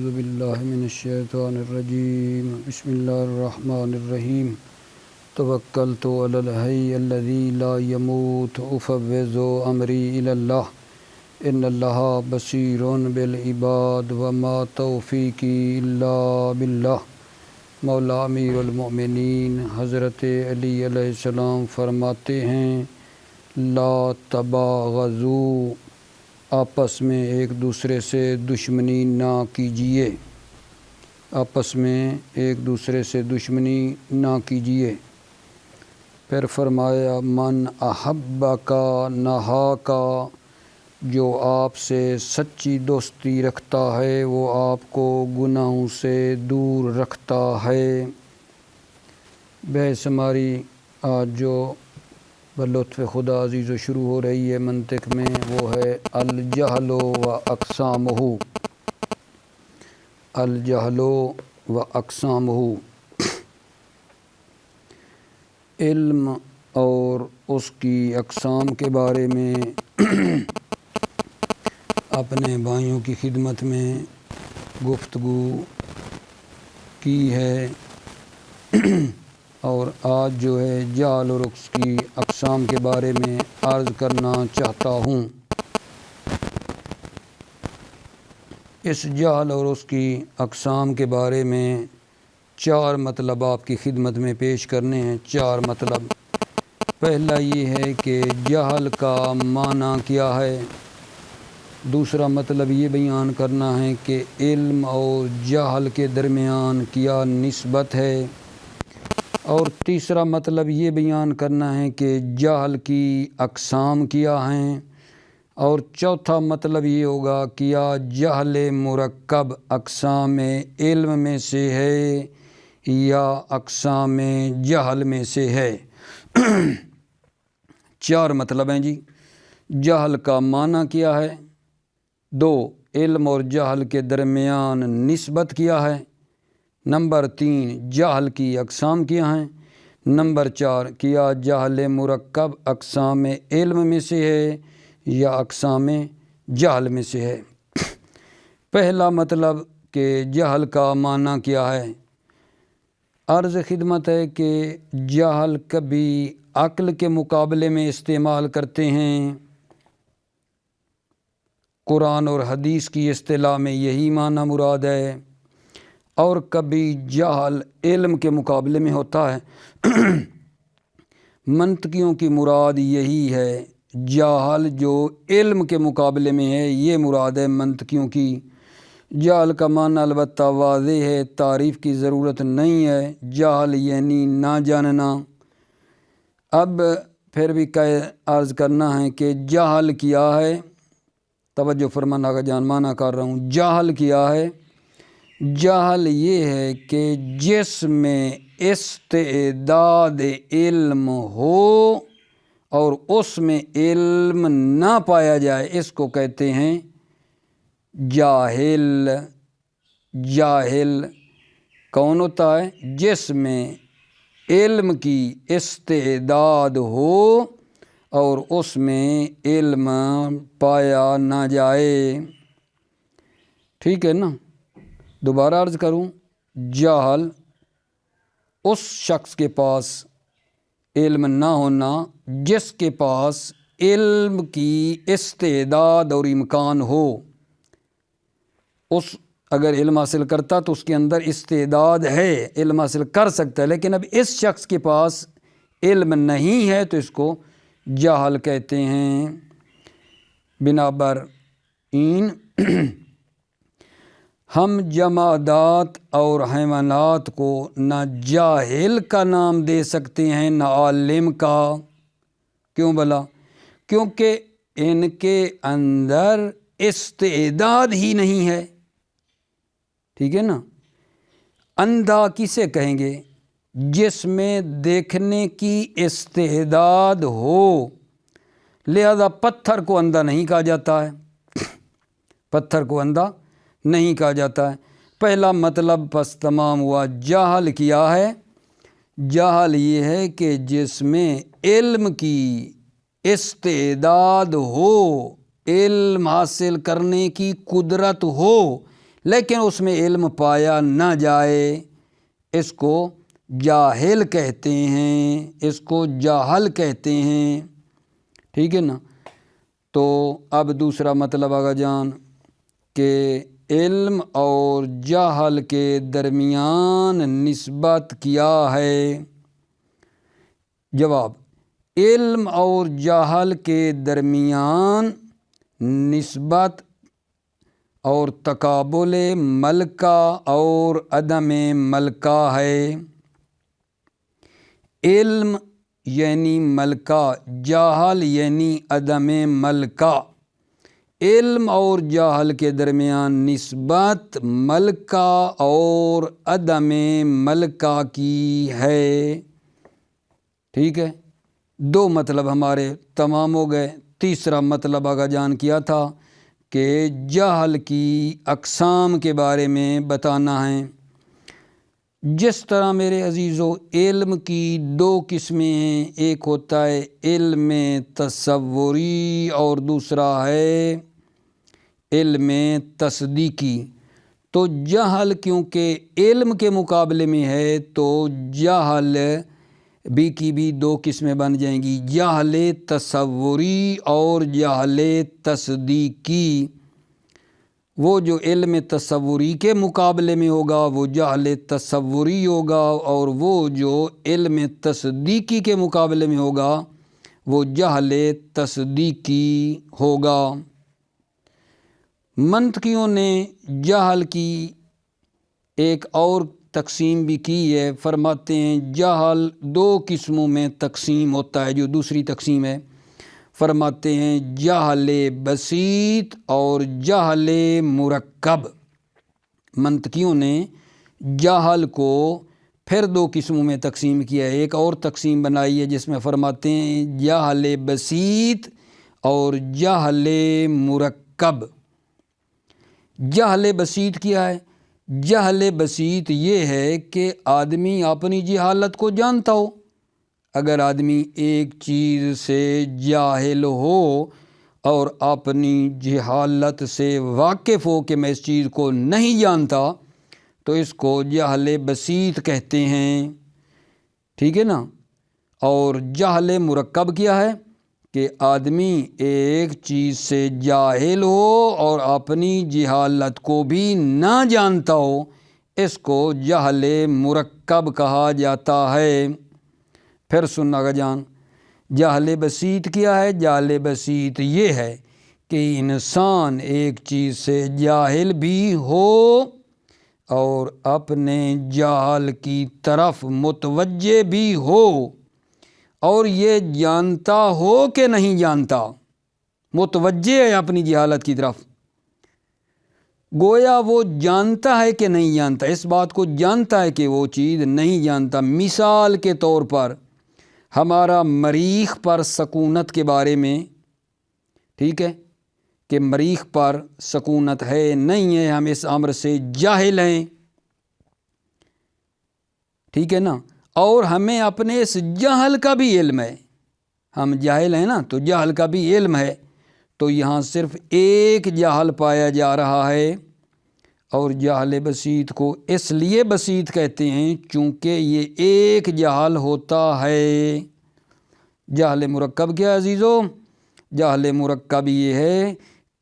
اعوذ باللہ من الشیطان الرجیم بسم اللہ الرحمن الرحیم توکلت علی الحی الذی لا یموت افوض امری الی اللہ ان اللہ بصیر بالعباد وما توفیقی الا باللہ۔ مولا امیر المؤمنین حضرت علی علیہ السلام فرماتے ہیں لا تباغضوا، آپس میں ایک دوسرے سے دشمنی نہ کیجیے، آپس میں ایک دوسرے سے دشمنی نہ کیجیے۔ پھر فرمایا من احب کا نہا کا، جو آپ سے سچی دوستی رکھتا ہے وہ آپ کو گناہوں سے دور رکھتا ہے۔ بحث ہماری آج جو بلطف خدا عزیز و شروع ہو رہی ہے منطق میں، وہ ہے الجہل و اقسامہ، الجہل و اقسامہ، علم اور اس کی اقسام کے بارے میں اپنے بھائیوں کی خدمت میں گفتگو کی ہے، اور آج جو ہے جہل اور اس کی اقسام کے بارے میں عرض کرنا چاہتا ہوں۔ اس جہل اور اس کی اقسام کے بارے میں چار مطلب آپ کی خدمت میں پیش کرنے ہیں۔ چار مطلب۔ پہلا یہ ہے کہ جہل کا معنی کیا ہے، دوسرا مطلب یہ بیان کرنا ہے کہ علم اور جہل کے درمیان کیا نسبت ہے، اور تیسرا مطلب یہ بیان کرنا ہے کہ جہل کی اقسام کیا ہیں، اور چوتھا مطلب یہ ہوگا کیا جہل مرکب اقسام علم میں سے ہے یا اقسام جہل میں سے ہے۔ چار مطلب ہیں جی۔ جہل کا معنی کیا ہے، دو علم اور جہل کے درمیان نسبت کیا ہے، نمبر تین جہل کی اقسام کیا ہیں، نمبر چار کیا جہل مرکب اقسام علم میں سے ہے یا اقسام جہل میں سے ہے۔ پہلا مطلب کہ جہل کا معنی کیا ہے، عرض خدمت ہے کہ جہل کبھی عقل کے مقابلے میں استعمال کرتے ہیں، قرآن اور حدیث کی اصطلاح میں یہی معنی مراد ہے، اور کبھی جہل علم کے مقابلے میں ہوتا ہے۔ منطقیوں کی مراد یہی ہے، جہل جو علم کے مقابلے میں ہے یہ مراد ہے منطقیوں کی۔ جہل کا معنی البتہ واضح ہے، تعریف کی ضرورت نہیں ہے، جہل یعنی نہ جاننا۔ اب پھر بھی عرض کرنا ہے کہ جہل کیا ہے، توجہ فرمانا کا جان معنی کر رہا ہوں۔ جہل کیا ہے، جہل یہ ہے کہ جس میں استعداد علم ہو اور اس میں علم نہ پایا جائے، اس کو کہتے ہیں جاہل۔ جاہل کون ہوتا ہے؟ جس میں علم کی استعداد ہو اور اس میں علم پایا نہ جائے۔ ٹھیک ہے نا؟ دوبارہ عرض کروں، جہل اس شخص کے پاس علم نہ ہونا جس کے پاس علم کی استعداد اور امکان ہو۔ اس اگر علم حاصل کرتا تو اس کے اندر استعداد ہے، علم حاصل کر سکتا ہے، لیکن اب اس شخص کے پاس علم نہیں ہے تو اس کو جہل کہتے ہیں۔ بنابراین ہم جمادات اور حیوانات کو نہ جاہل کا نام دے سکتے ہیں نہ عالم کا۔ کیوں بھلا؟ کیونکہ ان کے اندر استعداد ہی نہیں ہے۔ ٹھیک ہے نا؟ اندھا کسے کہیں گے؟ جس میں دیکھنے کی استعداد ہو، لہذا پتھر کو اندھا نہیں کہا جاتا ہے، پتھر کو اندھا نہیں کہا جاتا ہے۔ پہلا مطلب پس تمام ہوا۔ جہل کیا ہے؟ جہل یہ ہے کہ جس میں علم کی استعداد ہو، علم حاصل کرنے کی قدرت ہو، لیکن اس میں علم پایا نہ جائے، اس کو جاہل کہتے ہیں، اس کو جاہل کہتے ہیں، ٹھیک ہے نا۔ تو اب دوسرا مطلب آگا جان کہ علم اور جہل کے درمیان نسبت کیا ہے؟ جواب، علم اور جہل کے درمیان نسبت اور تقابل ملکہ اور عدم ملکہ ہے۔ علم یعنی ملکہ، جہل یعنی عدم ملکہ۔ علم اور جہل کے درمیان نسبت ملکہ اور عدم ملکہ کی ہے، ٹھیک ہے۔ دو مطلب ہمارے تمام ہو گئے۔ تیسرا مطلب آگا جان کیا تھا کہ جہل کی اقسام کے بارے میں بتانا ہے۔ جس طرح میرے عزیزو علم کی دو قسمیں ہیں، ایک ہوتا ہے علم تصوری اور دوسرا ہے علم تصدیقی۔ تو جہل کیونکہ علم کے مقابلے میں ہے تو جہل بھی کی بھی دو قسمیں بن جائیں گی، جہل تصوری اور جہل تصدیقی۔ وہ جو علم تصوری کے مقابلے میں ہوگا وہ جہل تصوری ہوگا، اور وہ جو علم تصدیقی کے مقابلے میں ہوگا وہ جہل تصدیقی ہوگا۔ منطقیوں نے جہل کی ایک اور تقسیم بھی کی ہے، فرماتے ہیں جہل دو قسموں میں تقسیم ہوتا ہے۔ جو دوسری تقسیم ہے فرماتے ہیں جہل بسیط اور جہل مرکب۔ منطقیوں نے جہل کو پھر دو قسموں میں تقسیم کیا ہے، ایک اور تقسیم بنائی ہے جس میں فرماتے ہیں جہل بسیط اور جہل مرکب۔ جہل بسیط کیا ہے؟ جہل بسیط یہ ہے کہ آدمی اپنی جہالت کو جانتا ہو۔ اگر آدمی ایک چیز سے جاہل ہو اور اپنی جہالت سے واقف ہو کہ میں اس چیز کو نہیں جانتا تو اس کو جہل بسیط کہتے ہیں، ٹھیک ہے نا۔ اور جہل مرکب کیا ہے کہ آدمی ایک چیز سے جاہل ہو اور اپنی جہالت کو بھی نہ جانتا ہو، اس کو جہل مرکب کہا جاتا ہے۔ پھر سننا گا جان، جہل بسیط کیا ہے؟ جہل بسیط یہ ہے کہ انسان ایک چیز سے جاہل بھی ہو اور اپنے جہل کی طرف متوجہ بھی ہو، اور یہ جانتا ہو کہ نہیں جانتا، متوجہ ہے اپنی جہالت کی طرف، گویا وہ جانتا ہے کہ نہیں جانتا، اس بات کو جانتا ہے کہ وہ چیز نہیں جانتا۔ مثال کے طور پر ہمارا مریخ پر سکونت کے بارے میں، ٹھیک ہے، کہ مریخ پر سکونت ہے نہیں ہے، ہم اس امر سے جاہل ہیں، ٹھیک ہے نا۔ اور ہمیں اپنے اس جہل کا بھی علم ہے، ہم جاہل ہیں نا تو جہل کا بھی علم ہے۔ تو یہاں صرف ایک جہل پایا جا رہا ہے، اور جہل بسیط کو اس لیے بسیط کہتے ہیں چونکہ یہ ایک جہل ہوتا ہے۔ جہل مرکب کیا عزیزو؟ جہل مرکب یہ ہے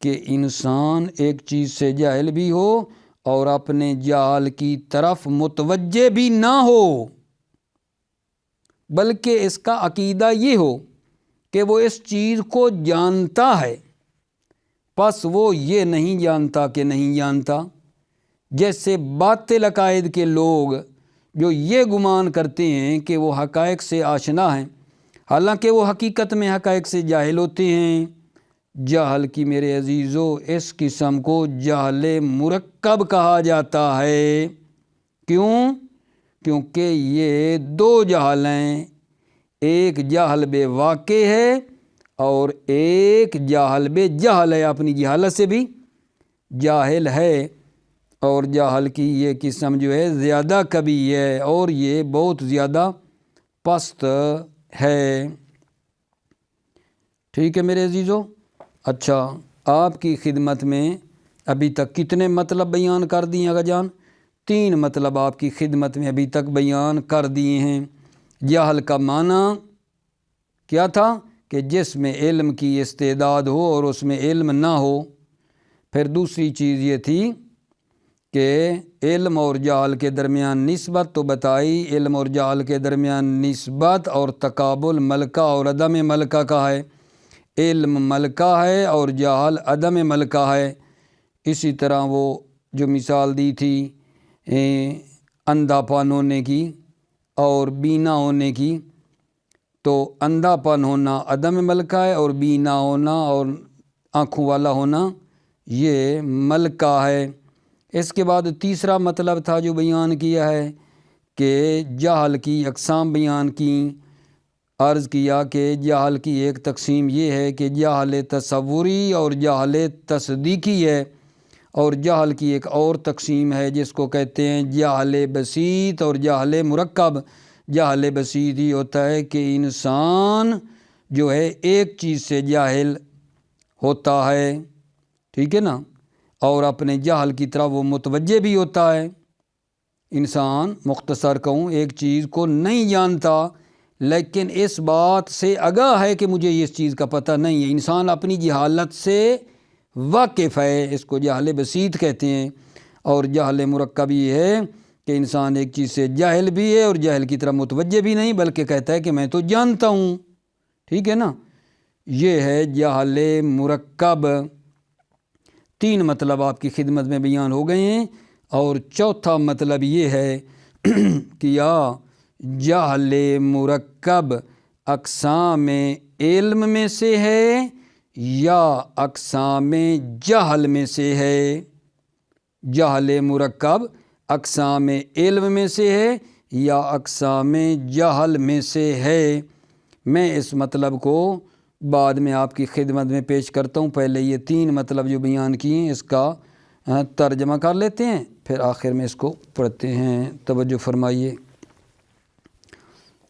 کہ انسان ایک چیز سے جاہل بھی ہو اور اپنے جہل کی طرف متوجہ بھی نہ ہو، بلکہ اس کا عقیدہ یہ ہو کہ وہ اس چیز کو جانتا ہے، پس وہ یہ نہیں جانتا کہ نہیں جانتا۔ جیسے باطل عقائد کے لوگ جو یہ گمان کرتے ہیں کہ وہ حقائق سے آشنا ہیں، حالانکہ وہ حقیقت میں حقائق سے جاہل ہوتے ہیں۔ جہل کی میرے عزیزو اس قسم کو جہل مرکب کہا جاتا ہے۔ کیوں؟ کیونکہ یہ دو جہل ہیں، ایک جہل بے واقع ہے اور ایک جہل بے جہل ہے، اپنی جہالت سے بھی جاہل ہے، اور جہل کی یہ قسم جو ہے زیادہ کبھی ہے اور یہ بہت زیادہ پست ہے، ٹھیک ہے میرے عزیزو۔ اچھا، آپ کی خدمت میں ابھی تک کتنے مطلب بیان کر دیے اگا جان؟ 3 مطلب آپ کی خدمت میں ابھی تک بیان کر دیے ہیں۔ جہل کا معنی کیا تھا کہ جس میں علم کی استعداد ہو اور اس میں علم نہ ہو۔ پھر دوسری چیز یہ تھی کہ علم اور جہل کے درمیان نسبت تو بتائی، علم اور جہل کے درمیان نسبت اور تقابل ملکہ اور عدم ملکہ کا ہے۔ علم ملکہ ہے اور جہل عدم ملکہ ہے۔ اسی طرح وہ جو مثال دی تھی اندھا پن ہونے کی اور بینا ہونے کی، تو اندھا پن ہونا عدم ملکہ ہے اور بینا ہونا اور آنکھوں والا ہونا یہ ملکہ ہے۔ اس کے بعد تیسرا مطلب تھا جو بیان کیا ہے کہ جہل کی اقسام بیان کی۔ عرض کیا کہ جہل کی ایک تقسیم یہ ہے کہ جہل تصوری اور جہل تصدیقی ہے، اور جہل کی ایک اور تقسیم ہے جس کو کہتے ہیں جہل بسیط اور جہل مرکب۔ جہل بسیط ہی ہوتا ہے کہ انسان جو ہے ایک چیز سے جاہل ہوتا ہے، ٹھیک ہے نا، اور اپنے جہل کی طرح وہ متوجہ بھی ہوتا ہے۔ انسان مختصر کہوں ایک چیز کو نہیں جانتا لیکن اس بات سے آگاہ ہے کہ مجھے اس چیز کا پتہ نہیں ہے۔ انسان اپنی جہالت سے واقف ہے، اس کو جہل بسیط کہتے ہیں۔ اور جہل مرکب یہ ہے کہ انسان ایک چیز سے جاہل بھی ہے اور جہل کی طرح متوجہ بھی نہیں، بلکہ کہتا ہے کہ میں تو جانتا ہوں، ٹھیک ہے نا۔ یہ ہے جہل مرکب۔ 3 مطلب آپ کی خدمت میں بیان ہو گئے ہیں، اور چوتھا مطلب یہ ہے کہ یا جہل مرکب اقسام علم میں سے ہے یا اقسام جہل میں سے ہے۔ جہل مرکب اقسام علم میں سے ہے یا اقسام جہل میں سے ہے۔ میں اس مطلب کو بعد میں آپ کی خدمت میں پیش کرتا ہوں۔ پہلے یہ 3 مطلب جو بیان کیے ہیں اس کا ترجمہ کر لیتے ہیں، پھر آخر میں اس کو پڑھتے ہیں۔ توجہ فرمائیے۔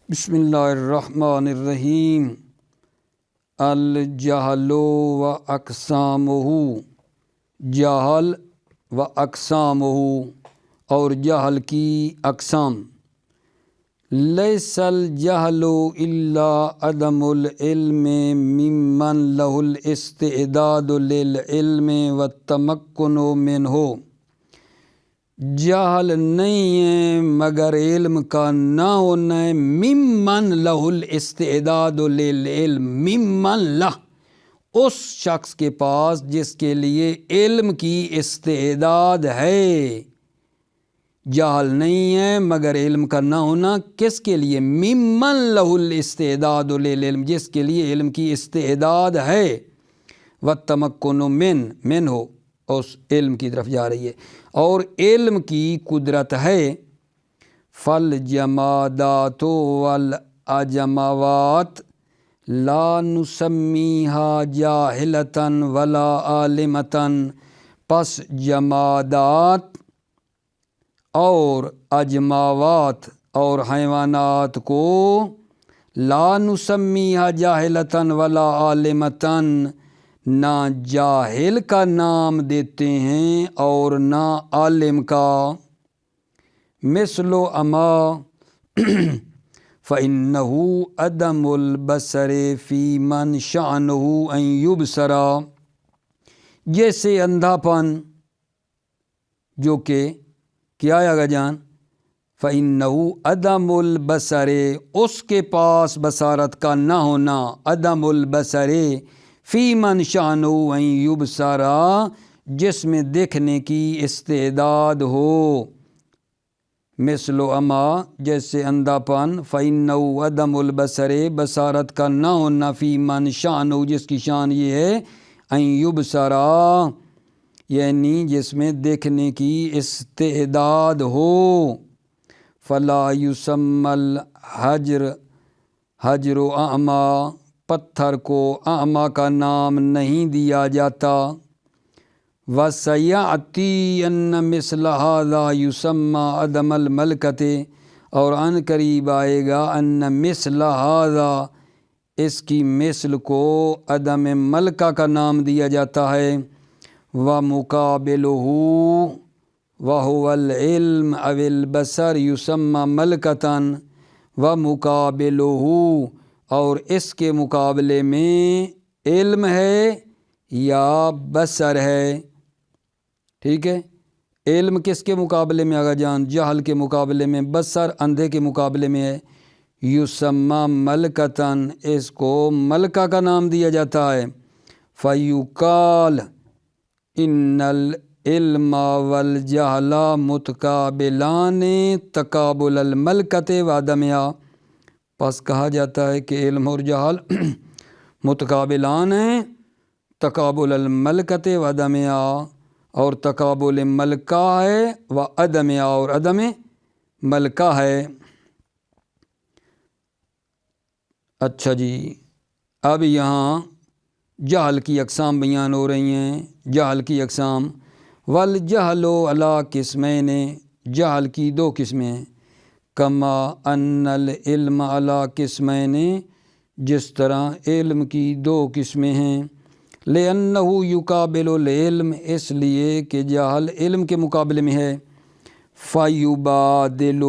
بسم اللہ الرحمن الرحیم۔ الجہل و اقسامہ، جہل و اقسامہ، اور جہل کی اقسام۔ لیس الجہل الا عدم العلم ممن لہ الاستعداد للعلم والتمکن منہ۔ جہل نہیں ہے مگر علم کا نہ ہونا ہے، ممن لہ الاستعداد للعلم، ممن لہ، اس شخص کے پاس جس کے لیے علم کی استعداد ہے۔ جہل نہیں ہے مگر علم کا نہ ہونا، کس کے لیے؟ ممن لہ الاستعداد للعلم، جس کے لیے علم کی استعداد ہے۔ والتمکن من ہو، اس علم کی طرف جا رہی ہے، اور علم کی قدرت ہے۔ فالجمادات والاجماوات لا نسمیہا جاہلتا ولا عالمتا، پس جمادات اور اجماوات اور حیوانات کو لا نسمیہا جاہلتا ولا عالمتا، نہ جاہل کا نام دیتے ہیں اور نہ عالم کا۔ مثل اما فإنہ عدم البصر فی من شأنہ ان یبصر، جیسے اندھا پن جو کہ کیا آگا جان؟ فإنہ عدم البصر، اس کے پاس بصارت کا نہ ہونا، عدم البصر فی من شأنہ ان یبصر، جس میں دیکھنے کی استعداد ہو۔ مثل اما، جیسے اندھا پن، فإنہ عدم البصر، بصارت کا نہ ہونا، فی من شأنہ، جس کی شان یہ ہے، ان یبصر، یعنی جس میں دیکھنے کی استعداد ہو۔ فلا یسمی الحجر حجر اعمی، پتھر کو اعمیٰ کا نام نہیں دیا جاتا۔ وَسَيَأْتِي أَنَّ مِثْلَ هَذَا يُسَمَّى عَدَمَ الْمَلْكَةِ، اور ان قریب آئے گا ان مثل هذا، اس کی مثل کو عدم ملکہ کا نام دیا جاتا ہے۔ ومقابلہ وهو العلم او البصر یسمى ملکتاً، ومقابلہ اور اس کے مقابلے میں علم ہے یا بصر ہے، ٹھیک ہے۔ علم کس کے مقابلے میں آگا جان؟ جہل کے مقابلے میں، بصر اندھے کے مقابلے میں ہے۔ یسمى ملکتاً، اس کو ملکہ کا نام دیا جاتا ہے۔ فیقال ان العلم والجہل متقابلان تقابل الملکۃ وعدمہا، پس کہا جاتا ہے کہ علم اور جہل متقابلان ہیں، تقابل الملکۃ وعدمہا، اور تقابل ملکہ ہے، وعدمہا اور عدم ملکہ ہے۔ اچھا جی، اب یہاں جہل کی اقسام بیان ہو رہی ہیں۔ جہل کی اقسام، والجہل علی قسمین، جہل کی دو قسمیں ہیں۔ کما ان العلم علی قسمین، جس طرح علم کی دو قسمیں ہیں۔ لأنہ یقابل العلم، اس لیے کہ جہل علم کے مقابلے میں ہے۔ فیبادلہ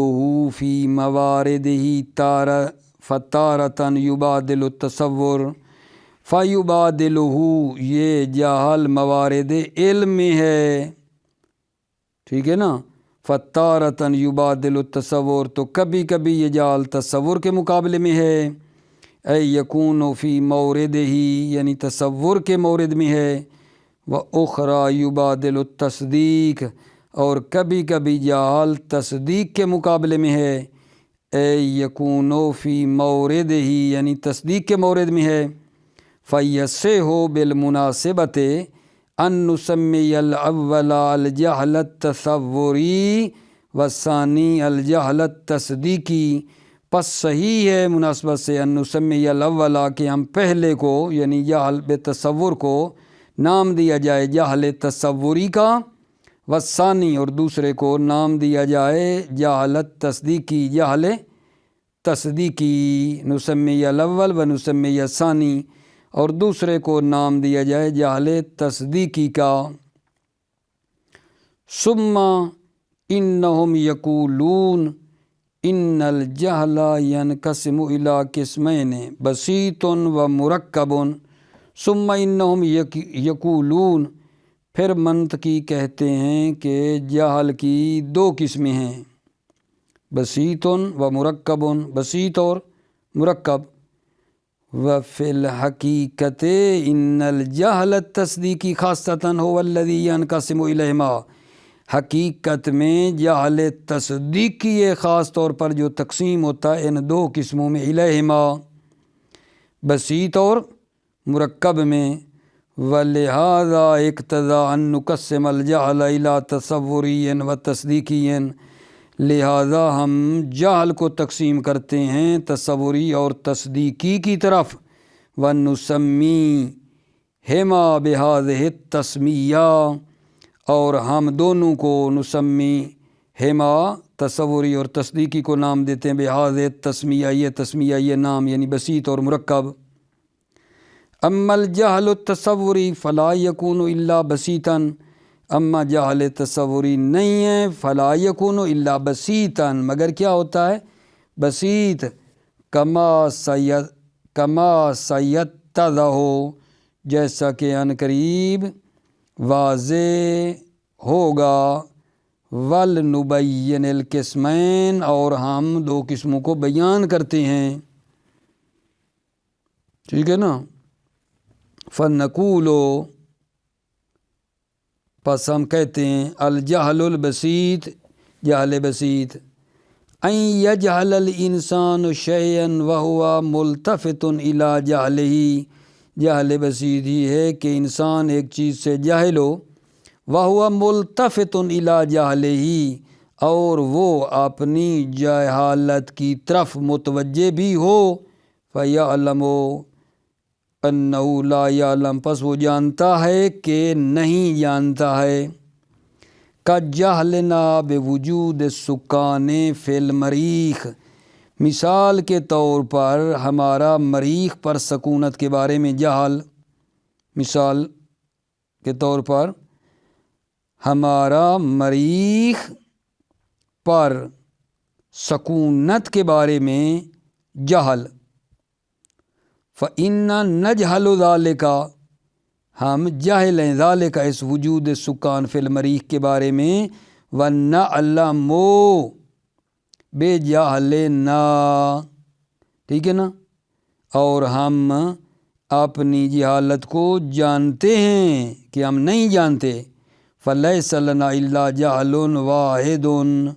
فی مواردہ فتارۃ یبادل التصور، فیبادلہ یہ جہل موارد علم میں ہے، ٹھیک ہے نا۔ فتارۃ یبادل التصور، تو کبھی کبھی یہ جہل تصور کے مقابلے میں ہے۔ اے یکون فی موردہ، یعنی تصور کے مورد میں ہے۔ واخری یبادل التصدیق، اور کبھی کبھی جہل تصدیق کے مقابلے میں ہے۔ اے یکون فی موردہ، یعنی تصدیق کے مورد میں ہے۔ فیصح بالمناسبۃ ان نسمی الاول الجہل التصوری والثانی الجہل التصدیقی، پس صحیح ہے مناسبت سے ان نسمی الاول، کہ ہم پہلے کو یعنی جہل بتصور کو نام دیا جائے جہل تصوری کا، والثانی اور دوسرے کو نام دیا جائے جہل تصدیقی، جہل تصدیقی۔ نسمی الاول و نسمی الثانی، اور دوسرے کو نام دیا جائے جہل تصدیقی کا۔ ثم انہم یقولون ان الجہل ینقسم الی قسمین بسیط و مرکب۔ ثم انہم یقولون، پھر منطقی کہتے ہیں کہ جہل کی دو قسمیں ہیں، بسیط و مرکب، بسیط اور مرکب۔ وفی الحقیقت ان الجہل التصدیقی خاصۃ هو الذی ینقسم الیہما، حقیقت میں جہل تصدیقی خاص طور پر جو تقسیم ہوتا ہے ان دو قسموں میں، الیہما بسیط اور مرکب میں۔ ولہذا اقتضی ان نقسم الجہل الی تصوری و تصدیقی، لہذا ہم جہل کو تقسیم کرتے ہیں تصوری اور تصدیقی کی طرف۔ ونسمی ہما بہذہ التسمیہ، اور ہم دونوں کو نسمی ہما تصوری اور تصدیقی کو نام دیتے ہیں بہذہ التسمیہ، یہ تسمیہ یہ نام یعنی بسیط اور مرکب۔ اما الجہل التصوری فلا یکون الا بسیطا، اما جہل تصوری نہیں ہے فلا یکون الا بسیطا، مگر کیا ہوتا ہے؟ بسیط۔ کما سیتضح، جیسا کہ ان قریب واضح ہوگا۔ ولنبین القسمین، اور ہم دو قسموں کو بیان کرتے ہیں، ٹھیک ہے نا۔ فنقول، پس ہم کہتے ہیں الجہل البسیط، جہل بسیط، ان یجہل الانسان شیئا وہو ملتفت الی جہلہ، جہل بسیط ہی ہے کہ انسان ایک چیز سے جاہل ہو، وہو ملتفت الی جہلہ، اور وہ اپنی جہالت کی طرف متوجہ بھی ہو، فیعلم انہ لا یعلم، پس وہ جانتا ہے کہ نہیں جانتا ہے۔ کجہلنا بوجود السکان فی المریخ، مثال کے طور پر ہمارا مریخ پر سکونت کے بارے میں جہل، مثال کے طور پر ہمارا مریخ پر سکونت کے بارے میں جہل، فَإِنَّا نَجْهَلُ ذَلِكَ ہم جاہل ہیں، ذالک اس وجود سکان فی المریخ کے بارے میں، وَنَعْلَمُ بے جہلنا، ٹھیک ہے نا، اور ہم اپنی جہالت کو جانتے ہیں کہ ہم نہیں جانتے، فَلَيْسَ لَنَا إِلَّا جَهْلٌ وَاحِدٌ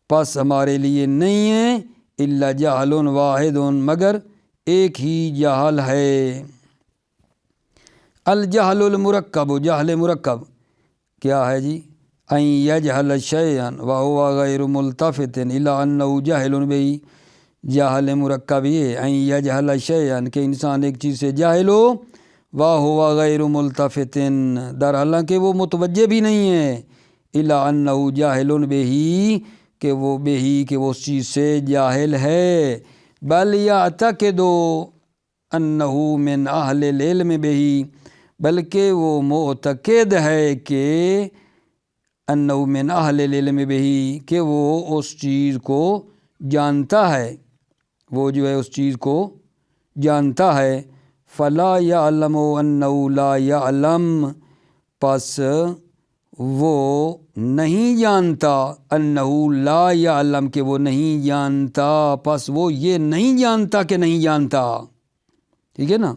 پس ہمارے لیے نہیں ہے الا جہل واحد مگر ایک ہی جہل ہے۔ الجہل المرکب، جہل مرکب کیا ہے جی؟ ان یجہل شیئا وہو غیر ملتفت الی انہ جاہل بہ، جہل مرکب یہ ان یجہل شیئا کہ انسان ایک چیز سے جاہل ہو، وہو غیر ملتفت در حالانکہ وہ متوجہ بھی نہیں ہے، الی انہ جاہل بہ کہ وہ بہی کہ وہ اس چیز سے جاہل ہے، بل یعتقد انہ من اہل العلم بہی بلکہ وہ معتقد ہے کہ انہ من اہل العلم بہی کہ وہ اس چیز کو جانتا ہے، وہ جو ہے اس چیز کو جانتا ہے، فلا یعلم انہ لا یعلم پس وہ نہیں جانتا، انہ لا یعلم کہ وہ نہیں جانتا، پس وہ یہ نہیں جانتا کہ نہیں جانتا، ٹھیک ہے نا۔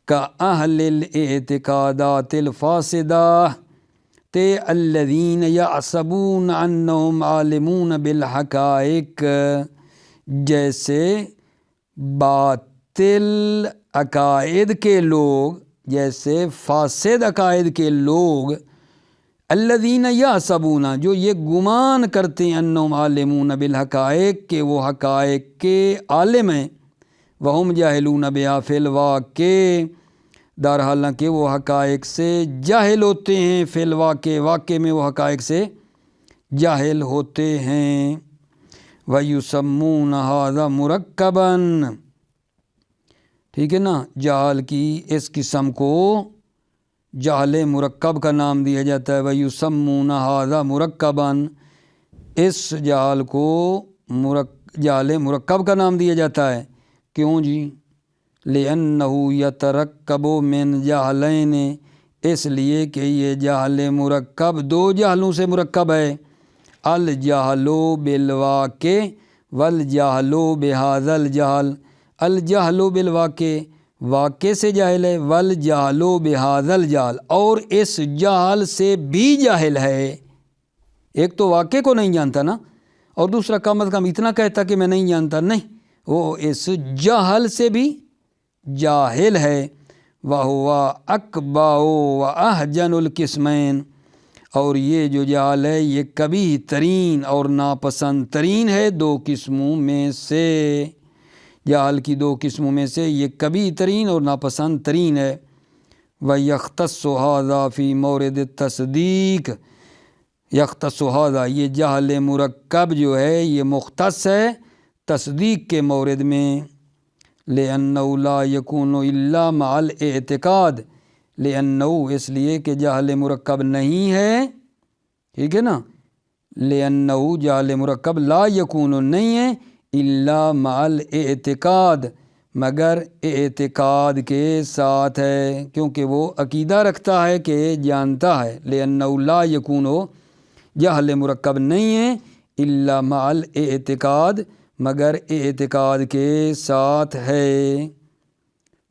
کاہل الاعتقادات الفاسدہ تے الذین یحسبون انہم عالمون بالحقائق، جیسے باطل عقائد کے لوگ، جیسے فاسد عقائد کے لوگ، الذین یحسبون جو یہ گمان کرتے ہیں، انہم عالمون بالحقائق کہ وہ حقائق کے عالم ہیں، وہم جاہلون بہا فی الواقع در حالانکہ وہ حقائق سے جاہل ہوتے ہیں، فی الواقع واقع میں وہ حقائق سے جاہل ہوتے ہیں، وَيُسَمُّونَ هَذَا مُرَكَّبًا ٹھیک ہے نا، جہل کی اس قسم کو جہل مرکب کا نام دیا جاتا ہے، وَيُسَمُّونَ هَذَا مُرَكَّبًا اس جہل کو جہل مرکب کا نام دیا جاتا ہے، کیوں جی؟ لِأَنَّهُ يَتَرَكَّبُ مِنْ جَهْلَيْنِ اس لیے کہ یہ جہل مرکب دو جہلوں سے مرکب ہے، الجہل بالواقع والجہل بہذا الجہل، الجہل بالواقع واقع سے جاہل ہے، والجہل بہذا الجہل اور اس جہل سے بھی جاہل ہے، ایک تو واقع کو نہیں جانتا نا، اور دوسرا کم از کم اتنا کہتا کہ میں نہیں جانتا، نہیں، وہ اس جہل سے بھی جاہل ہے، وَهُوَ أَكْبَعُ وَأَحْجَنُ الْقِسْمَيْنِ اور یہ جو جہل ہے یہ کبھی ترین اور ناپسند ترین ہے دو قسموں میں سے، جہل کی دو قسموں میں سے یہ کبھی ترین اور ناپسند ترین ہے، وَيَخْتَصُّ هَذَا فِي مَوْرِدِ التَّصْدِيقِ یختص هذا یہ جہل مرکب جو ہے یہ مختص ہے تصدیق کے مورد میں، لِأَنَّهُ لَا يَكُونُ إِلَّا مَعَ الْاعْتِقَادِ لِأَنَّهُ اس لیے کہ جہل مرکب نہیں ہے، ٹھیک ہے نا، لِأَنَّهُ جہل مرکب لا یکون نہیں ہے الا مع الاعتقاد مگر اعتقاد کے ساتھ ہے، کیونکہ وہ عقیدہ رکھتا ہے کہ جانتا ہے، لِأَنَّهُ لا یکون جہل مرکب نہیں ہے الا مع الاعتقاد مگر اعتقاد کے ساتھ ہے،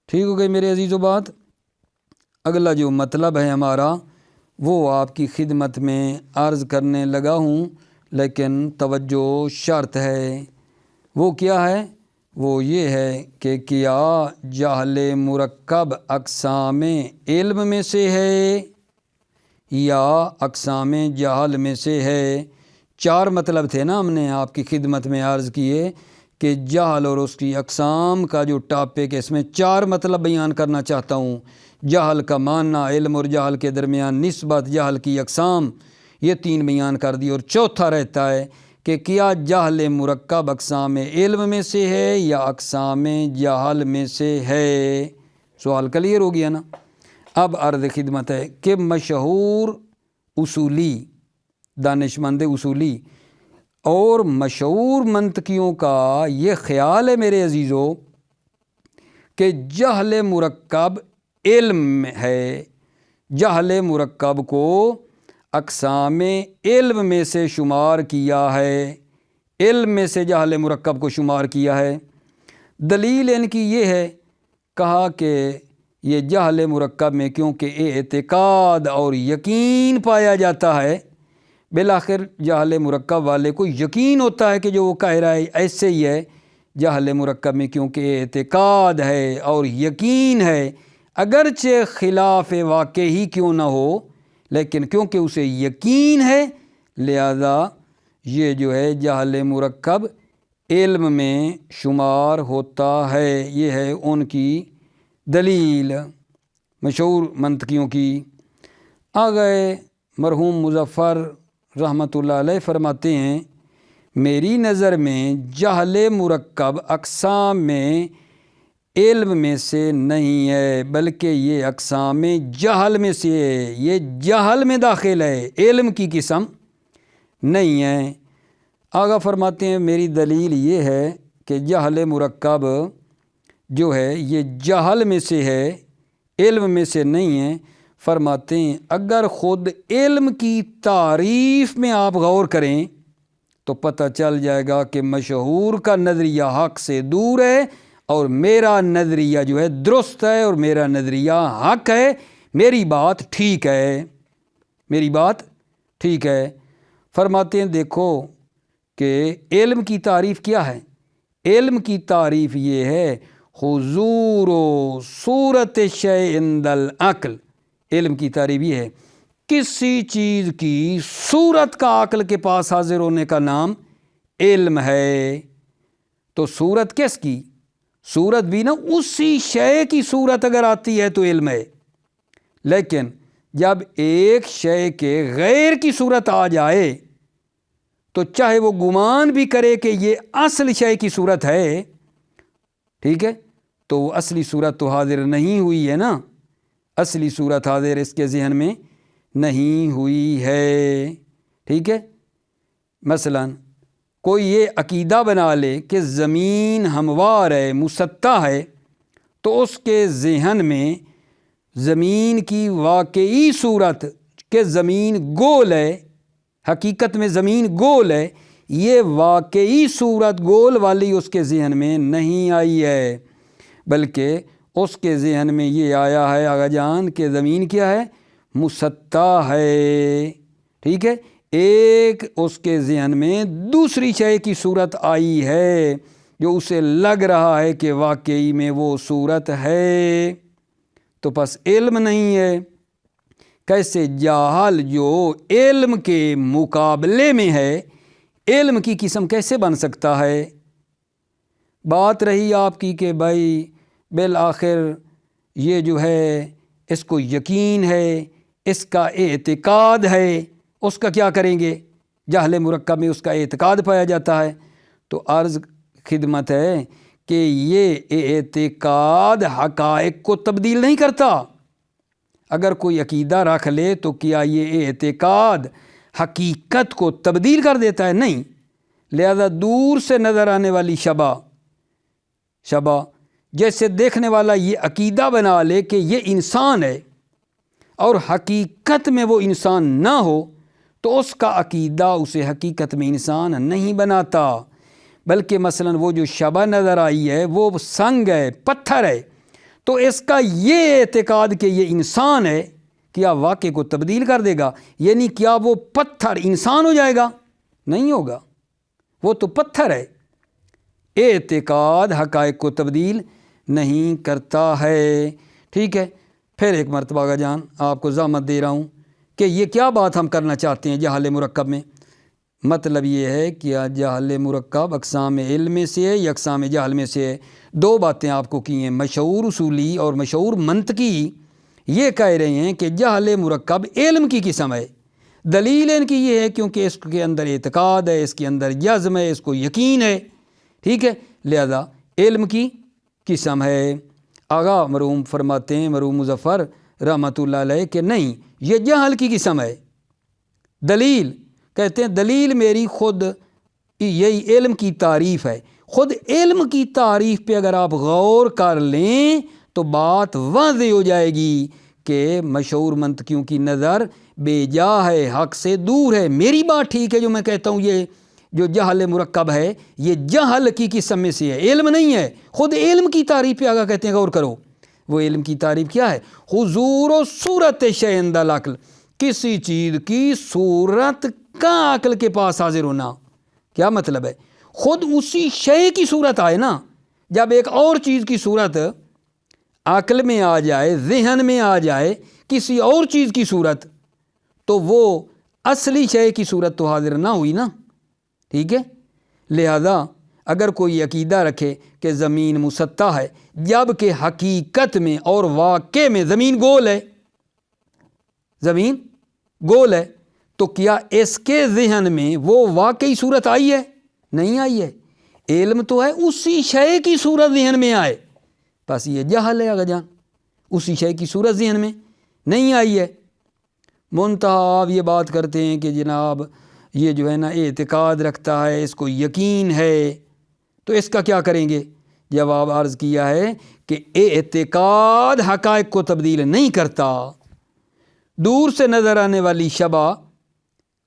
ٹھیک ہو گئی میرے عزیزو بات۔ اگلا جو مطلب ہے ہمارا وہ آپ کی خدمت میں عرض کرنے لگا ہوں، لیکن توجہ شرط ہے، وہ کیا ہے؟ وہ یہ ہے کہ کیا جہل مرکب اقسام علم میں سے ہے یا اقسام جہل میں سے ہے؟ چار مطلب تھے نا، ہم نے آپ کی خدمت میں عرض کیے کہ جہل اور اس کی اقسام کا جو ٹاپک ہے اس میں چار مطلب بیان کرنا چاہتا ہوں، جہل کا معنی، علم اور جہل کے درمیان نسبت، جہل کی اقسام، یہ تین بیان کر دی، اور چوتھا رہتا ہے کہ کیا جہل مرکب اقسام علم میں سے ہے یا اقسام جہل میں سے ہے؟ سوال کلیئر ہو گیا نا؟ اب عرض خدمت ہے کہ مشہور اصولی، دانشمند اصولی اور مشہور منطقیوں کا یہ خیال ہے میرے عزیزو کہ جہل مرکب علم ہے، جہل مرکب کو اقسام علم میں سے شمار کیا ہے، علم میں سے جہل مرکب کو شمار کیا ہے۔ دلیل ان کی یہ ہے، کہا کہ یہ جہل مرکب میں کیونکہ اعتقاد اور یقین پایا جاتا ہے، بالآخر جہل مرکب والے کو یقین ہوتا ہے کہ جو وہ کہہ رہا ہے ایسے ہی ہے۔ جہل مرکب میں کیونکہ اعتقاد ہے اور یقین ہے، اگرچہ خلاف واقع ہی کیوں نہ ہو، لیکن کیونکہ اسے یقین ہے لہذا یہ جو ہے جہل مرکب علم میں شمار ہوتا ہے۔ یہ ہے ان کی دلیل مشہور منطقیوں کی۔ آگئے مرحوم مظفر رحمۃ اللہ علیہ فرماتے ہیں، میری نظر میں جہل مرکب اقسام میں علم میں سے نہیں ہے، بلکہ یہ اقسام جہل میں سے ہے، یہ جہل میں داخل ہے، علم کی قسم نہیں ہے۔ آگا فرماتے ہیں میری دلیل یہ ہے کہ جہل مرکب جو ہے یہ جہل میں سے ہے، علم میں سے نہیں ہے۔ فرماتے ہیں اگر خود علم کی تعریف میں آپ غور کریں تو پتہ چل جائے گا کہ مشہور کا نظریہ حق سے دور ہے اور میرا نظریہ جو ہے درست ہے اور میرا نظریہ حق ہے، میری بات ٹھیک ہے، میری بات ٹھیک ہے۔ فرماتے ہیں دیکھو کہ علم کی تعریف کیا ہے؟ علم کی تعریف یہ ہے حضور و صورت شیء عند العقل۔ علم کی تعریف یہ ہے کسی چیز کی صورت کا عقل کے پاس حاضر ہونے کا نام علم ہے۔ تو صورت کس کی؟ صورت بھی نا اسی شے کی صورت اگر آتی ہے تو علم ہے، لیکن جب ایک شے کے غیر کی صورت آ جائے تو چاہے وہ گمان بھی کرے کہ یہ اصل شے کی صورت ہے، ٹھیک ہے، تو وہ اصلی صورت تو حاضر نہیں ہوئی ہے نا، اصلی صورت حاضر اس کے ذہن میں نہیں ہوئی ہے، ٹھیک ہے۔ مثلا کوئی یہ عقیدہ بنا لے کہ زمین ہموار ہے، مسطح ہے، تو اس کے ذہن میں زمین کی واقعی صورت کہ زمین گول ہے، حقیقت میں زمین گول ہے، یہ واقعی صورت گول والی اس کے ذہن میں نہیں آئی ہے، بلکہ اس کے ذہن میں یہ آیا ہے آغا جان کہ زمین کیا ہے؟ مسطح ہے، ٹھیک ہے۔ ایک اس کے ذہن میں دوسری شے کی صورت آئی ہے جو اسے لگ رہا ہے کہ واقعی میں وہ صورت ہے، تو پس علم نہیں ہے۔ کیسے جاہل جو علم کے مقابلے میں ہے، علم کی قسم کیسے بن سکتا ہے؟ بات رہی آپ کی کہ بھائی بالآخر یہ جو ہے اس کو یقین ہے، اس کا اعتقاد ہے، اس کا کیا کریں گے؟ جہل مرکب میں اس کا اعتقاد پایا جاتا ہے، تو عرض خدمت ہے کہ یہ اعتقاد حقائق کو تبدیل نہیں کرتا۔ اگر کوئی عقیدہ رکھ لے تو کیا یہ اعتقاد حقیقت کو تبدیل کر دیتا ہے؟ نہیں۔ لہذا دور سے نظر آنے والی شبح جیسے دیکھنے والا یہ عقیدہ بنا لے کہ یہ انسان ہے اور حقیقت میں وہ انسان نہ ہو تو اس کا عقیدہ اسے حقیقت میں انسان نہیں بناتا، بلکہ مثلا وہ جو شبح نظر آئی ہے وہ سنگ ہے، پتھر ہے، تو اس کا یہ اعتقاد کہ یہ انسان ہے کیا واقع کو تبدیل کر دے گا؟ یعنی کیا وہ پتھر انسان ہو جائے گا؟ نہیں ہوگا، وہ تو پتھر ہے۔ اعتقاد حقائق کو تبدیل نہیں کرتا ہے، ٹھیک ہے۔ پھر ایک مرتبہ کا جان آپ کو زحمت دے رہا ہوں کہ یہ کیا بات ہم کرنا چاہتے ہیں جہل مرکب میں؟ مطلب یہ ہے کہ جہل مرکب اقسام علم میں سے ہے یا اقسام جہل میں سے ہے؟ دو باتیں آپ کو کی ہیں، مشہور اصولی اور مشہور منطقی یہ کہہ رہے ہیں کہ جہل مرکب علم کی قسم ہے۔ دلیل ان کی یہ ہے کیونکہ اس کے اندر اعتقاد ہے، اس کے اندر جزم ہے، اس کو یقین ہے، ٹھیک ہے، لہذا علم کی قسم ہے۔ آغا مرحوم فرماتے ہیں، مرحوم مظفر رحمۃ اللہ علیہ کہ نہیں، یہ جہل کی قسم ہے، دلیل کہتے ہیں دلیل میری خود یہی علم کی تعریف ہے. خود علم کی تعریف پہ اگر آپ غور کر لیں تو بات واضح ہو جائے گی کہ مشہور منطقیوں کی نظر بے جا ہے، حق سے دور ہے. میری بات ٹھیک ہے جو میں کہتا ہوں یہ جو جہل مرکب ہے یہ جہل کی قسم میں سے ہے، علم نہیں ہے. خود علم کی تعریف پہ آگا کہتے ہیں غور کرو. وہ علم کی تعریف کیا ہے؟ حضور و صورت شیء عند العقل، کسی چیز کی صورت کا عقل کے پاس حاضر ہونا. کیا مطلب ہے؟ خود اسی شے کی صورت آئے نا. جب ایک اور چیز کی صورت عقل میں آ جائے، ذہن میں آ جائے کسی اور چیز کی صورت، تو وہ اصلی شے کی صورت تو حاضر نہ ہوئی نا. ٹھیک ہے؟ لہذا اگر کوئی عقیدہ رکھے کہ زمین مسطح ہے جب کہ حقیقت میں اور واقع میں زمین گول ہے، زمین گول ہے، تو کیا اس کے ذہن میں وہ واقعی صورت آئی ہے؟ نہیں آئی ہے. علم تو ہے اسی شے کی صورت ذہن میں آئے، بس یہ جہل ہے آگا جان. اسی شے کی صورت ذہن میں نہیں آئی ہے. منتہا آپ یہ بات کرتے ہیں کہ جناب یہ جو ہے نا اعتقاد رکھتا ہے، اس کو یقین ہے، تو اس کا کیا کریں گے؟ جواب عرض کیا ہے کہ اعتقاد حقائق کو تبدیل نہیں کرتا. دور سے نظر آنے والی شبح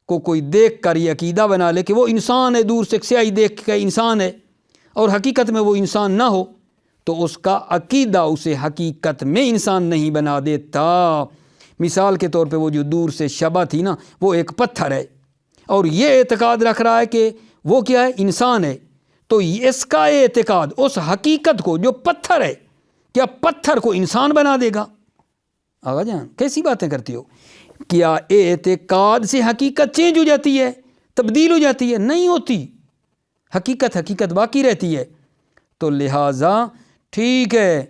کو کوئی دیکھ کر یہ عقیدہ بنا لے کہ وہ انسان ہے، دور سے سیاہی دیکھ کے انسان ہے، اور حقیقت میں وہ انسان نہ ہو، تو اس کا عقیدہ اسے حقیقت میں انسان نہیں بنا دیتا. مثال کے طور پہ وہ جو دور سے شبح تھی نا، وہ ایک پتھر ہے اور یہ اعتقاد رکھ رہا ہے کہ وہ کیا ہے؟ انسان ہے. تو اس کا اعتقاد اس حقیقت کو جو پتھر ہے، کیا پتھر کو انسان بنا دے گا؟ آغا جان کیسی باتیں کرتی ہو؟ کیا اعتقاد سے حقیقت چینج ہو جاتی ہے، تبدیل ہو جاتی ہے؟ نہیں ہوتی. حقیقت باقی رہتی ہے. تو لہٰذا ٹھیک ہے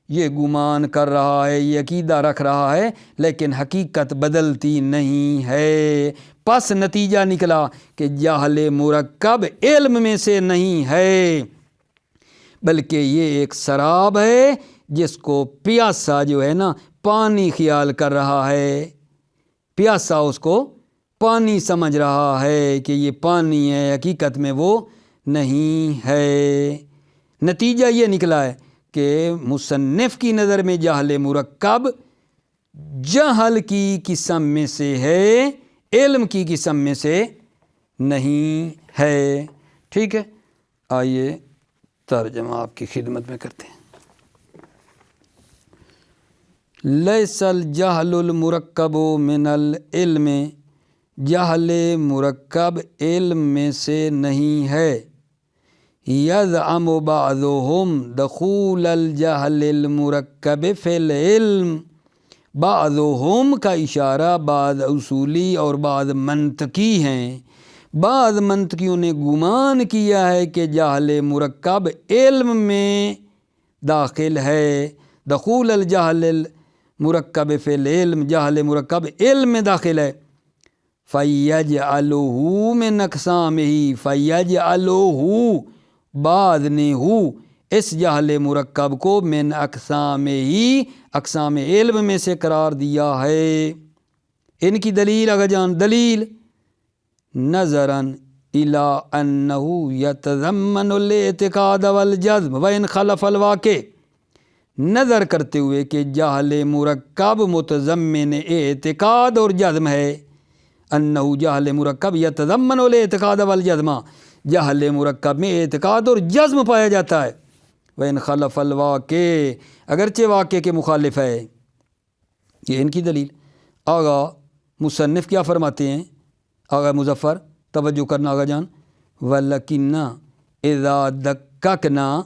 یہ گمان کر رہا ہے، یہ عقیدہ رکھ رہا ہے، لیکن حقیقت بدلتی نہیں ہے. پس نتیجہ نکلا کہ جہل مرکب علم میں سے نہیں ہے، بلکہ یہ ایک سراب ہے جس کو پیاسا جو ہے نا پانی خیال کر رہا ہے. پیاسا اس کو پانی سمجھ رہا ہے کہ یہ پانی ہے، حقیقت میں وہ نہیں ہے. نتیجہ یہ نکلا ہے کہ مصنف کی نظر میں جہل مرکب جہل کی قسم میں سے ہے، علم کی قسم میں سے نہیں ہے. ٹھیک ہے، آئیے ترجمہ آپ کی خدمت میں کرتے ہیں. لیس الجہل المرکب من العلم، جہل مرکب علم میں سے نہیں ہے. یزعم بعضهم دخول الجہل المرکب فی العلم، بعضهم کا اشارہ بعض اصولی اور بعض منطقی ہیں. بعض منطقیوں نے گمان کیا ہے کہ جہل مرکب علم میں داخل ہے. دخول الجہل المرکب فی العلم، جہل مرکب علم میں داخل ہے. فَيَجْعَلُهُ مِنْ أَقْسَامِهِ، فَيَجْعَلُهُ بعد نے ہو اس جہل مرکب کو من اقسامِ، اقسام علم میں سے قرار دیا ہے. ان کی دلیل اگر جان، دلیل نظراً الی انہ یتضمن الاعتقاد والجزم وان خلف الواقع، نظر کرتے ہوئے کہ جہل مرکب متضمن اعتقاد اور جزم ہے. انہ جہل مرکب یتضمن الاعتقاد والجزم، جہل مرکب میں اعتقاد اور جزم پایا جاتا ہے. وَإِنْ خَلَفَ الْوَاقِعِ، اگرچہ واقع کے مخالف ہے. یہ ان کی دلیل. آغا مصنف کیا فرماتے ہیں؟ آغا مظفر توجہ کرنا آغا جان. وَلَكِنَّ اِذَا دَقَّقْنَا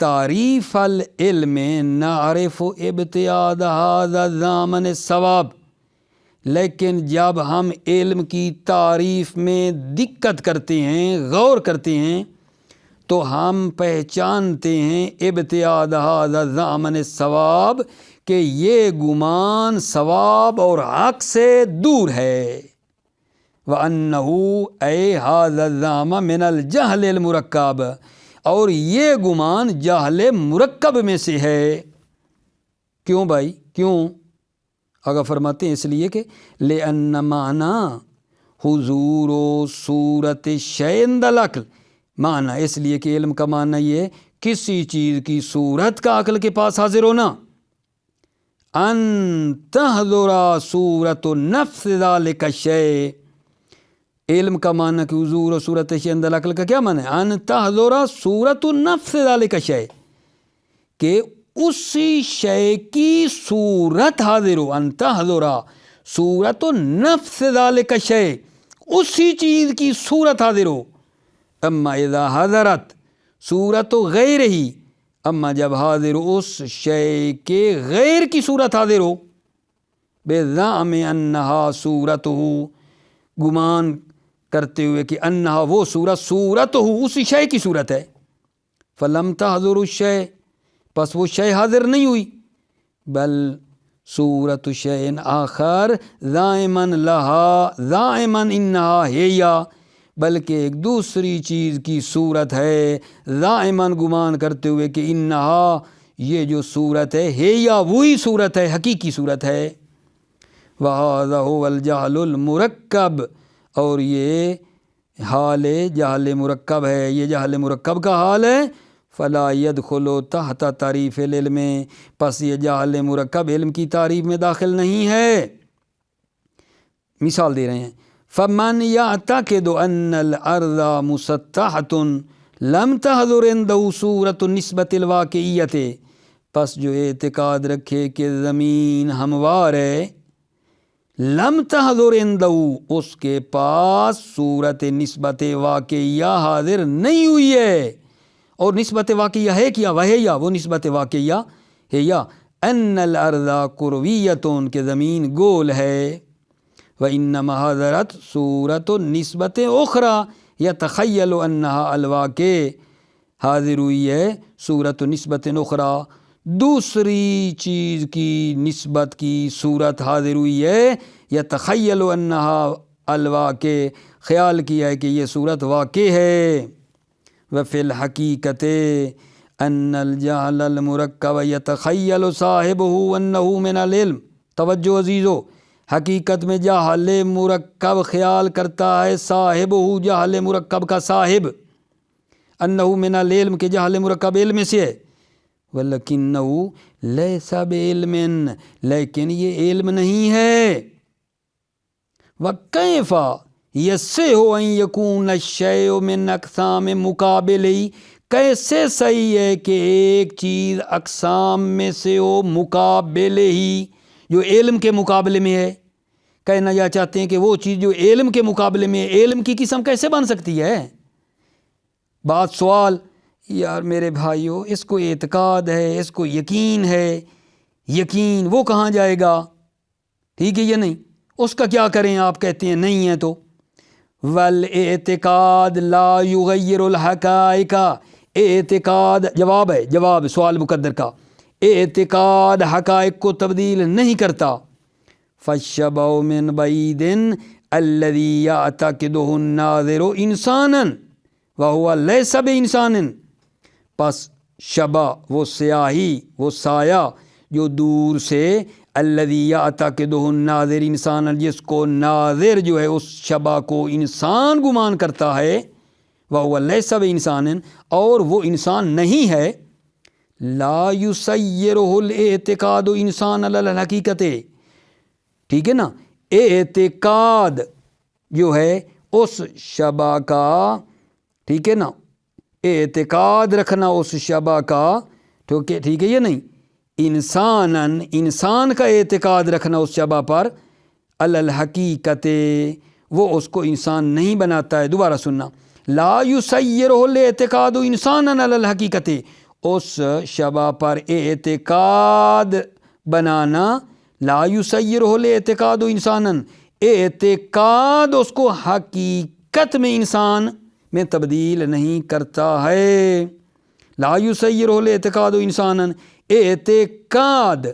تعریف العلم نعرف ابتعاد هذا الزامن الصواب، لیکن جب ہم علم کی تعریف میں دقت کرتے ہیں، غور کرتے ہیں، تو ہم پہچانتے ہیں ابتعاد هذا الزامن الصواب کہ یہ گمان ثواب اور حق سے دور ہے. وَأَنَّهُ أَيْ هَذَا الزَّامَ مِنَ الْجَهْلِ الْمُرَكَّبِ، اور یہ گمان جہل مرکب میں سے ہے. کیوں بھائی کیوں؟ آگا فرماتے ہیں اس لیے کہ لِأَنَّ مَعْنَا حضور و صورت شے عند العقل، معنی اس لیے کہ علم کا معنی یہ کسی چیز کی صورت کا عقل کے پاس حاضر ہونا. ان تحضر صورت نفس ذالک الشیء، علم کا معنی کہ حضور و صورت شے عند العقل کا کیا معنی ہے؟ ان تحضر صورت نفس ذالک الشیء، کہ اسی شے کی صورت حاضر ہو. ان تحضر صورت نفس ذالک الشیء، اسی چیز کی صورت حاضر ہو. اما اذا حضرت صورت غیر ہی، اما جب حاضر ہو اس شے کے غیر کی صورت حاضر ہو، بزعم انہا صورت ہو، گمان کرتے ہوئے کہ انہا وہ صورت ہو اسی شے کی صورت ہے. فلم تحضر الشے، پس وہ شے حاضر نہیں ہوئی. بل صورت شیء آخر زائمن لہا زائمن انہا ہیا، بلکہ ایک دوسری چیز کی صورت ہے، زائمن گمان کرتے ہوئے کہ انہا یہ جو صورت ہے ہیا وہی صورت ہے، حقیقی صورت ہے. وہذا هو الجہل المرکب، اور یہ حال جہل مرکب ہے، یہ جہل مرکب کا حال ہے. فلا يدخل تحت تعریف العلم، پس یہ جہل مرکب علم کی تعریف میں داخل نہیں ہے. مثال دے رہے ہیں، فمن يعتقد ان الارض مسطحة لم تحضر عنده صورت النسبۃ الواقعیۃ، پس جو اعتقاد رکھے کہ زمین ہموار ہے، لم تحضر عنده، اس کے پاس صورت نسبت واقعیہ حاضر نہیں ہوئی ہے. اور نسبت واقعیہ ہے کیا؟ وہیا، وہ نسبت واقعیہ ہے یا ان الارض کرویۃ، کہ زمین گول ہے. وانما حضرت صورت نسبت اخری یتخیل انہا الواقع، حاضر ہوئی ہے صورت نسبت اخری، دوسری چیز کی نسبت کی صورت حاضر ہوئی ہے. یتخیل انہا الواقع، خیال کیا ہے کہ یہ صورت واقع ہے. وفی الحقیقت ان الجہل المرکب یتخیل صاحبہ انہ من العلم. توجہ عزیزو، حقیقت میں جہل مرکب خیال کرتا ہے صاحبہ، جہل مرکب کا صاحب، انہ من العلم، کہ جہل مرکب علم سے ہے. ولکنہ لیس بعلم، لیکن یہ علم نہیں ہے. وکیف یصح ان یکون الشیء من اقسام مقابلی، کیسے صحیح ہے کہ ایک چیز اقسام میں سے ہو مقابل ہی، جو علم کے مقابلے میں ہے. کہنا یہ چاہتے ہیں کہ وہ چیز جو علم کے مقابلے میں ہے، علم کی قسم کیسے بن سکتی ہے؟ بات سوال، یار میرے بھائیو، اس کو اعتقاد ہے، اس کو یقین ہے، یقین وہ کہاں جائے گا؟ ٹھیک ہے یا نہیں؟ اس کا کیا کریں؟ آپ کہتے ہیں نہیں ہے تو. والاعتقاد لا یغیر الحقائق، اعتقاد جواب ہے، جواب سوال مقدر کا، اعتقاد حقائق کو تبدیل نہیں کرتا. فالشبع من بعید الذی یعتقدہ الناظر انسانا وہو لیس بانسان، پس شبع وہ سیاہی، وہ سایہ جو دور سے، الذی یعتقدہ الناظر انسانا، جس کو ناظر جو ہے اس شبع کو انسان گمان کرتا ہے، وہو لیس بانسان، اور وہ انسان نہیں ہے. لا یسیرہ الاعتقاد انسان علی الحقیقت، ٹھیک ہے نا، اعتقاد جو ہے اس شبع کا، ٹھیک ہے نا، اعتقاد رکھنا اس شبع کا، ٹھیک ہے یا نہیں، انسان کا اعتقاد رکھنا اس شبع پر، علی الحقیقت، وہ اس کو انسان نہیں بناتا ہے. دوبارہ سننا، لا یسیرہ الاعتقاد انسانا علی الحقیقت، اس شبع پر اعتقاد بنانا، لا یسیرہ الاعتقاد انسانا، اعتقاد اس کو حقیقت میں انسان میں تبدیل نہیں کرتا ہے. لا یسیرہ الاعتقاد انسانا، اعتقاد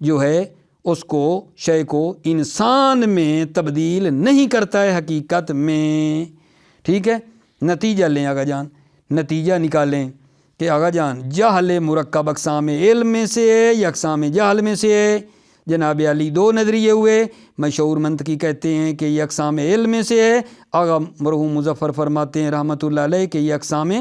جو ہے اس کو، شے کو انسان میں تبدیل نہیں کرتا ہے حقیقت میں. ٹھیک ہے، نتیجہ لیں آقا جان، نتیجہ نکالیں کہ آقا جان جہل مرکب اقسام علم میں سے ہے یا اقسام جہل میں سے ہے؟ جناب علی 2 نظریے ہوئے، مشہور منطقی کہتے ہیں کہ یہ اقسام علم میں سے ہے، آغا مرحوم مظفر فرماتے ہیں رحمۃ اللہ علیہ کہ یہ اقسام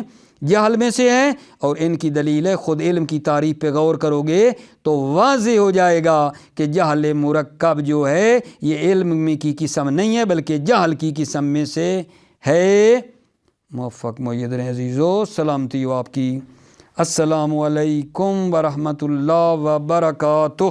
جہل میں سے ہے، اور ان کی دلیل ہے خود علم کی تعریف پہ غور کرو گے تو واضح ہو جائے گا کہ جہل مرکب جو ہے یہ علم میں کی قسم نہیں ہے بلکہ جہل کی قسم میں سے ہے۔ موفق معید رہیں عزیزو، سلامتی ہو آپ کی۔ السلام علیکم ورحمۃ اللہ وبرکاتہ۔